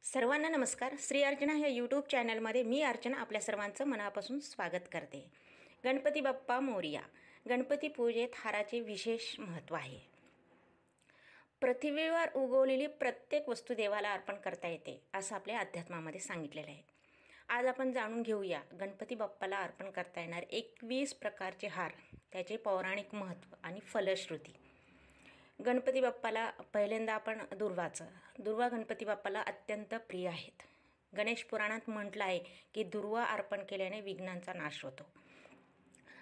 सर्वांना नमस्कार. श्री अर्चना ह्या यूट्यूब चॅनलमध्ये मी अर्चना आपल्या सर्वांचं मनापासून स्वागत करते. गणपती बाप्पा मोरया. गणपती पूजेत हाराचे विशेष महत्त्व आहे. पृथ्वीवर उगवलेली प्रत्येक वस्तू देवाला अर्पण करता येते असं आपल्या अध्यात्मामध्ये सांगितलेलं आहे. आज आपण जाणून घेऊया गणपती बाप्पाला अर्पण करता येणार 21 प्रकारचे हार, त्याचे पौराणिक महत्त्व आणि फलश्रुती. गणपती बाप्पाला पहिल्यांदा आपण दुर्वा गणपती बाप्पाला अत्यंत प्रिय आहेत. गणेश पुराणात म्हटलं आहे की दुर्वा अर्पण केल्याने विघ्नांचा नाश होतो.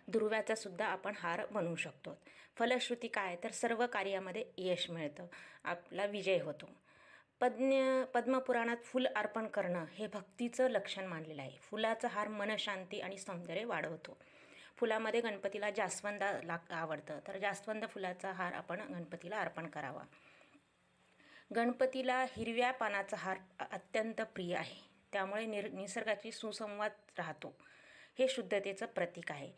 दुर्व्याचा सुद्धा आपण हार बनवू शकतो. फलश्रुती काय, तर सर्व कार्यामध्ये यश मिळतं, आपला विजय होतो. पद्मपुराणात फुल अर्पण करणं हे भक्तीचं लक्षण मानलेलं आहे. फुलाचा हार मनशांती आणि सौंदर्य वाढवतो. फुलामध्ये गणपतीला जास्वंद आवडतं, तर जास्वंद फुलाचा हार आपण गणपतीला अर्पण करावा. गणपतीला हिरव्या पानाचा हार अत्यंत प्रिय आहे, त्यामुळे निसर्गाची सुसंवाद राहतो. हे शुद्धतेचं प्रतीक आहे.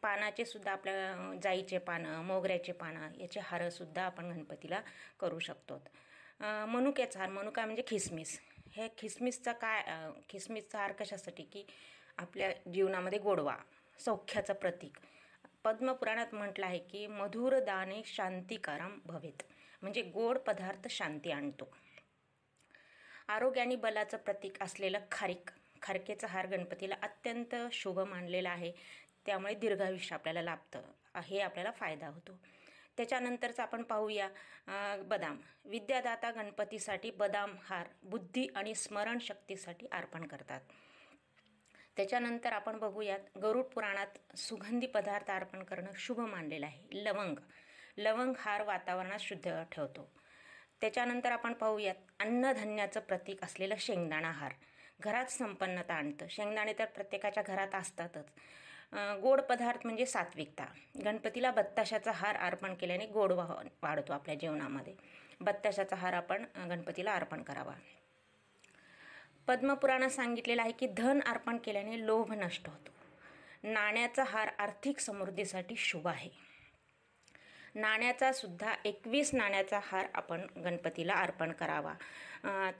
पानाचे सुद्धा आपल्या जाईचे पानं, मोगऱ्याचे पानं याचे हारसुद्धा आपण गणपतीला करू शकतो. मनुक्याचा हार, मनुका म्हणजे खिसमिस. हे खिसमिसचा हार कशासाठी, की आपल्या जीवनामध्ये गोडवा, सौख्याचं प्रतीक. पद्मपुराणात म्हटलं आहे की मधुर दाने शांतिकारम भवेत, म्हणजे गोड पदार्थ शांती आणतो. आरोग्य आणि बलाचं प्रतीक असलेलं खारकेचा हार गणपतीला अत्यंत शुभ मानलेला आहे, त्यामुळे दीर्घायुष्य आपल्याला लाभतं, हे आपल्याला फायदा होतो. त्याच्यानंतरच आपण पाहूया बदाम. विद्यादाता गणपतीसाठी बदाम हार बुद्धी आणि स्मरणशक्तीसाठी अर्पण करतात. त्याच्यानंतर आपण बघूयात गरुड पुराणात सुगंधी पदार्थ अर्पण करणं शुभ मानलेलं आहे. लवंग हार वातावरणात शुद्ध ठेवतो. त्याच्यानंतर आपण पाहूयात अन्नधान्याचं प्रतीक असलेलं शेंगदाणा हार घरात संपन्नता आणतं. शेंगदाणे तर प्रत्येकाच्या घरात असतातच. गोड पदार्थ म्हणजे सात्विकता. गणपतीला बत्ताशाचा हार अर्पण केल्याने गोडवा वाढतो आपल्या जीवनामध्ये. बत्ताशाचा हार आपण गणपतीला अर्पण करावा. पद्मपुराणात सांगितलेलं आहे की धन अर्पण केल्याने लोभ नष्ट होतो. नाण्याचा हार आर्थिक समृद्धीसाठी शुभ आहे. नाण्याचा सुद्धा 21 नाण्याचा हार आपण गणपतीला अर्पण करावा.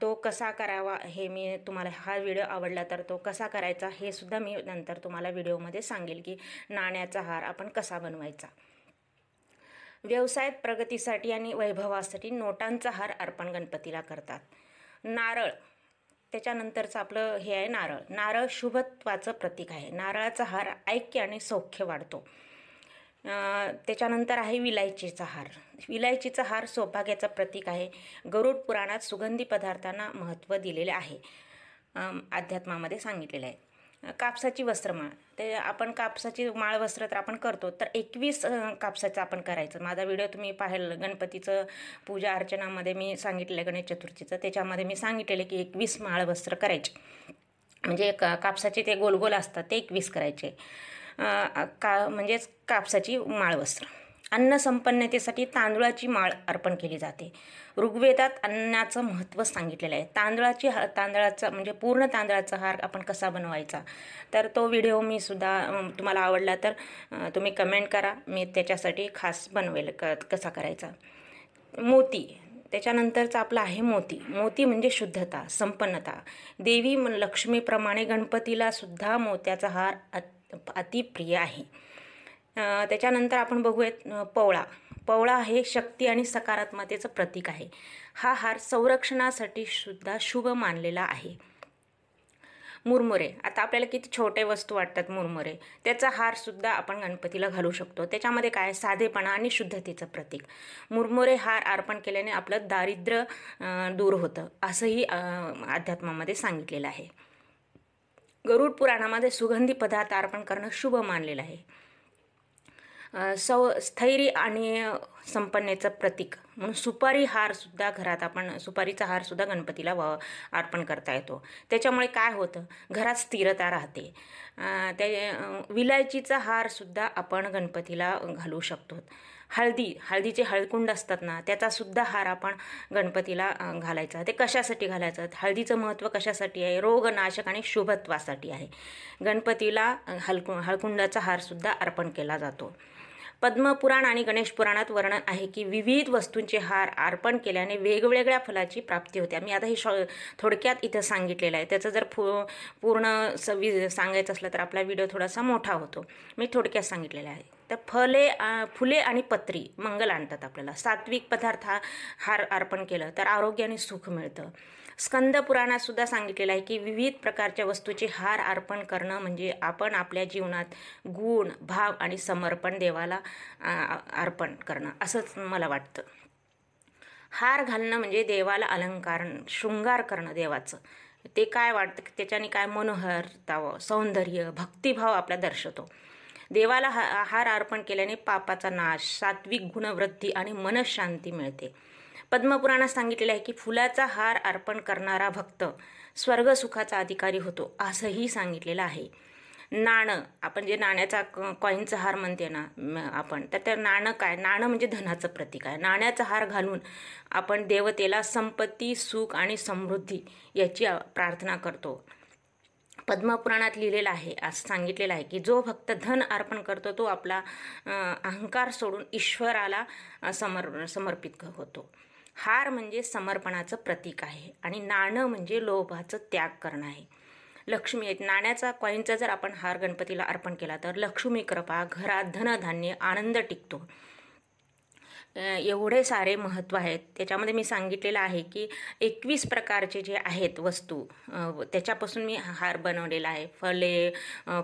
तो कसा करावा हे मी तुम्हाला, हा व्हिडिओ आवडला तर तो कसा करायचा हे सुद्धा मी नंतर तुम्हाला व्हिडिओमध्ये सांगेल की नाण्याचा हार आपण कसा बनवायचा. व्यवसायात प्रगतीसाठी आणि वैभवासाठी नोटांचा हार अर्पण गणपतीला करतात. नारळ, त्याच्यानंतरचं आपलं हे आहे नारळ शुभत्वाचं प्रतीक आहे. नारळाचा हार ऐक्य आणि सौख्य वाढतो. त्याच्यानंतर आहे विलायचीचा हार. विलायचीचा हार सौभाग्याचं प्रतीक आहे. गरुड पुराणात सुगंधी पदार्थांना महत्त्व दिलेले आहे, अध्यात्मामध्ये सांगितलेलं आहे. कापसाची वस्त्रमाळ, ते आपण कापसाची माळ वस्त्र तर आपण करतो, तर 21 कापसाचं आपण करायचं. माझा व्हिडिओ तुम्ही पाहिलं गणपतीचं पूजा अर्चनामध्ये मी सांगितलेलं, गणेश चतुर्थीचं, त्याच्यामध्ये मी सांगितलेलं की 21 माळ वस्त्र करायचे. म्हणजे कापसाचे ते गोल असतात ते 21 करायचे. म्हणजेच कापसाची माळ वस्त्र. अन्न संपन्नतेसाठी तांदूळाची माळ अर्पण केली जाते. ऋग्वेदात अन्नाचं महत्त्व सांगितलेलं आहे. तांदळाचा म्हणजे पूर्ण तांदळाचा हार आपण कसा बनवायचा, तर तो व्हिडिओ मी सुद्धा तुम्हाला आवडला तर तुम्ही कमेंट करा, मी त्याच्यासाठी खास बनवेल कसा करायचा. मोती, त्याच्यानंतरचा आपला आहे मोती म्हणजे शुद्धता, संपन्नता. देवी लक्ष्मीप्रमाणे गणपतीला सुद्धा मोत्याचा हार अतिप्रिय आहे. त्याच्यानंतर आपण बघूयात पवळा हे शक्ती आणि सकारात्मकतेचं प्रतीक आहे. हा हार संरक्षणासाठी सुद्धा शुभ मानलेला आहे. मुरमुरे, आता आपल्याला किती छोटे वस्तू वाटतात मुरमुरे, त्याचा हार सुद्धा आपण गणपतीला घालू शकतो. त्याच्यामध्ये काय, साधेपणा आणि शुद्धतेचं प्रतीक. मुरमुरे हार अर्पण केल्याने आपलं दारिद्र्य दूर होतं, असंही अध्यात्मामध्ये सांगितलेलं आहे. गरुड पुराणामध्ये सुगंधी पदार्थ अर्पण करणं शुभ मानलेलं आहे. स्थैर्य आणि संपन्नतेचं प्रतीक म्हणून सुपारी हार सुद्धा घरात आपण, सुपारीचा हार सुद्धा गणपतीला अर्पण करता येतो. त्याच्यामुळे काय होतं, घरात स्थिरता राहते. विलायचीचा हार सुद्धा आपण गणपतीला घालू शकतो. हळदीचे हळकुंड असतात ना, त्याचा सुद्धा हार आपण गणपतीला घालायचा. ते कशासाठी घालायचं, हळदीचं महत्त्व कशासाठी आहे, रोगनाशक आणि शुभत्वासाठी आहे. गणपतीला हळकुंडाचा हार सुद्धा अर्पण केला जातो. पद्मपुराण आणि गणेश पुराणात वर्णन आहे की विविध वस्तूंचे हार अर्पण केल्याने वेगवेगळ्या फलाची प्राप्ती होते. मी आता हे थोडक्यात इथं सांगितलेलं आहे. त्याचं जर पूर्ण सांगायचं असलं तर आपला व्हिडिओ थोडासा मोठा होतो. मी थोडक्यात सांगितलेलं आहे. तर फुले आणि पत्री मंगल आणतात आपल्याला. सात्विक पदार्थ हार अर्पण केलं तर आरोग्य आणि सुख मिळतं. स्कंद पुराणात सुद्धा सांगितलेलं आहे की विविध प्रकारच्या वस्तूचे हार अर्पण करणं म्हणजे आपण आपल्या जीवनात गुण, भाव आणि समर्पण देवाला अर्पण करणं असंच मला वाटतं. हार घालणं म्हणजे देवाला अलंकार, शृंगार करणं देवाचं. ते काय वाटतं, त्याच्याने काय मनोहरता, सौंदर्य, भक्तिभाव आपला दर्शवतो. देवाला हार अर्पण केल्याने पापाचा नाश, सात्विक गुणवृद्धी आणि मनशांती मिळते. पद्मपुराणात सांगितलेलं आहे की फुलाचा हार अर्पण करणारा भक्त स्वर्गसुखाचा अधिकारी होतो असंही सांगितलेलं आहे. नाणं, आपण जे नाण्याचा कॉईनचा हार म्हणते ना आपण, तर त्या नाणं काय, नाणं म्हणजे धनाचं प्रतीक आहे. नाण्याचा हार घालून आपण देवतेला संपत्ती, सुख आणि समृद्धी याची प्रार्थना करतो. पद्मपुराणात लिहिलेलं आहे, असं सांगितलेलं आहे की जो भक्त धन अर्पण करतो तो आपला अहंकार सोडून ईश्वराला समर्पित होतो. हार म्हणजे समर्पणाचं प्रतीक आहे आणि नाणं म्हणजे लोभाचं त्याग करणं आहे. लक्ष्मी, नाण्याचा कॉईनचा जर आपण हार गणपतीला अर्पण केला तर लक्ष्मी कृपा, घरात धनधान्य, आनंद टिकतो. एवढे सारे महत्त्व आहेत. त्याच्यामध्ये मी सांगितलेलं आहे की 21 प्रकारचे जे आहेत वस्तू, त्याच्यापासून मी हार बनवलेला आहे.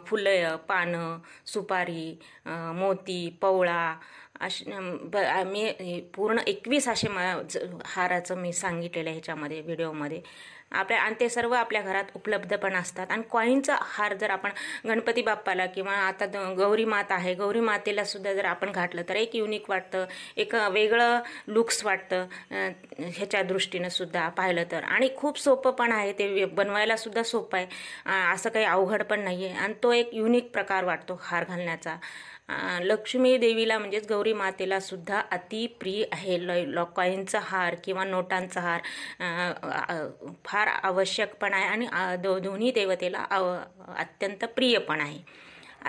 फुलं, पानं, सुपारी, मोती, पवळा मी पूर्ण 21 असे हाराचं मी सांगितलेलं आहे ह्याच्यामध्ये व्हिडिओमध्ये. आणि ते सर्व आपल्या घरात उपलब्ध पण असतात. आणि कॉईनचा हार जर आपण गणपती बाप्पाला किंवा आता गौरी माता आहे, गौरी मातेला सुद्धा जर आपण घातलं तर एक युनिक वाटतं, एक वेगळं लुक्स वाटतं ह्याच्या दृष्टीनं सुद्धा पाहिलं तर. आणि खूप सोपं पण आहे, ते बनवायला सुद्धा सोपं आहे, असं काही अवघड पण नाही आहे. आणि तो एक युनिक प्रकार वाटतो हार घालण्याचा. लक्ष्मी देवीला म्हणजेच गौरी मातेला सुद्धा अतिप्रिय आहे कॉईनचा हार किंवा नोटांचा हार. फार आवश्यक पण आहे आणि दोन्ही देवतेला अत्यंत प्रिय पण आहे.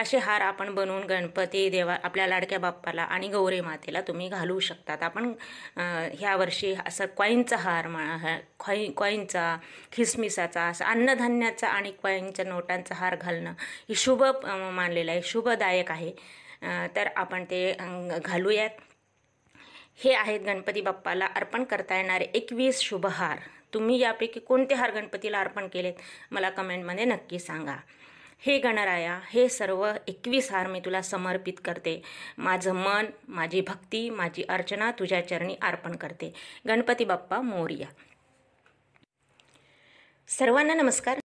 असे हार आपण बनवून गणपती देवा, आपल्या लाडक्या बाप्पाला आणि गौरी मातेला तुम्ही घालू शकतात. आपण ह्या वर्षी असं कॉईनचा हार, कॉईनचा, खिसमिसाचा, असं अन्नधान्याचा आणि कॉईनच्या नोटांचा हार घालणं ही शुभ मानलेलं आहे, शुभदायक आहे. तर आपण ते घालूयात. हे आहेत गणपती बाप्पाला अर्पण करता येणारे 21 शुभ हार. तुम्ही यापैकी कोणते हार गणपतीला अर्पण केलेत मला कमेंटमध्ये नक्की सांगा. हे गणराया, हे सर्व 21 हार मी तुला समर्पित करते. माझं मन, माझी भक्ती, माझी अर्चना तुझ्या चरणी अर्पण करते. गणपती बाप्पा मोरया. सर्वांना नमस्कार.